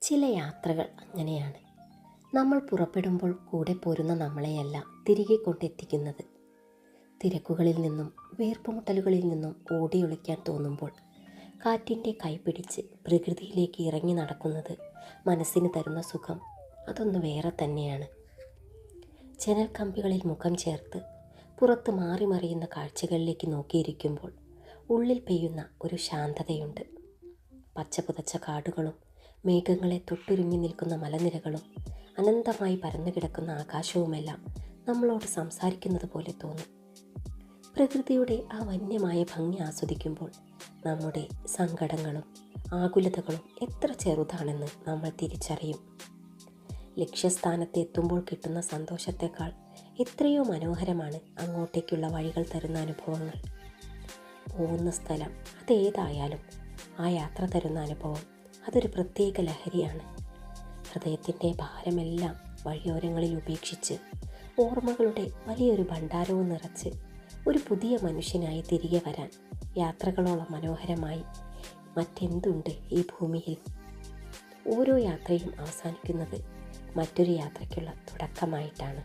ചില യാത്രകൾ അങ്ങനെയാണ്. നമ്മൾ പുറപ്പെടുമ്പോൾ കൂടെ പോരുന്ന നമ്മളെയല്ല തിരികെ കൊണ്ടെത്തിക്കുന്നത്. തിരക്കുകളിൽ നിന്നും വീർപ്പുമുട്ടലുകളിൽ നിന്നും ഓടിയൊളിക്കാൻ തോന്നുമ്പോൾ കാറ്റിൻ്റെ കൈ പിടിച്ച് പ്രകൃതിയിലേക്ക് ഇറങ്ങി നടക്കുന്നത് മനസ്സിന് തരുന്ന സുഖം അതൊന്ന് വേറെ തന്നെയാണ്. ജനൽ കമ്പികളിൽ മുഖം ചേർത്ത് പുറത്ത് മാറി മറിയുന്ന കാഴ്ചകളിലേക്ക് നോക്കിയിരിക്കുമ്പോൾ ഉള്ളിൽ പെയ്യുന്ന ഒരു ശാന്തതയുണ്ട്. പച്ച പുതച്ച കാടുകളും മേഘങ്ങളെ തൊട്ടുരുങ്ങി നിൽക്കുന്ന മലനിരകളും അനന്തമായി പരന്നു കിടക്കുന്ന ആകാശവുമെല്ലാം നമ്മളോട് സംസാരിക്കുന്നത് പോലെ തോന്നും. പ്രകൃതിയുടെ ആ വന്യമായ ഭംഗി ആസ്വദിക്കുമ്പോൾ നമ്മുടെ സങ്കടങ്ങളും ആകുലതകളും എത്ര ചെറുതാണെന്ന് നമ്മൾ തിരിച്ചറിയും. ലക്ഷ്യസ്ഥാനത്ത് എത്തുമ്പോൾ കിട്ടുന്ന സന്തോഷത്തേക്കാൾ എത്രയോ മനോഹരമാണ് അങ്ങോട്ടേക്കുള്ള വഴികൾ തരുന്ന അനുഭവങ്ങൾ. പോകുന്ന സ്ഥലം അതേതായാലും ആ യാത്ര തരുന്ന അനുഭവം അതൊരു പ്രത്യേക ലഹരിയാണ്. ഹൃദയത്തിൻ്റെ ഭാരമെല്ലാം വഴിയോരങ്ങളിൽ ഉപേക്ഷിച്ച് ഓർമ്മകളുടെ വലിയൊരു ഭണ്ഡാരവും നിറച്ച് ഒരു പുതിയ മനുഷ്യനായി തിരികെ വരാൻ യാത്രകളോളം മനോഹരമായി മറ്റെന്തുണ്ട് ഈ ഭൂമിയിൽ? ഓരോ യാത്രയും അവസാനിക്കുന്നത് മറ്റൊരു യാത്രയ്ക്കുള്ള തുടക്കമായിട്ടാണ്.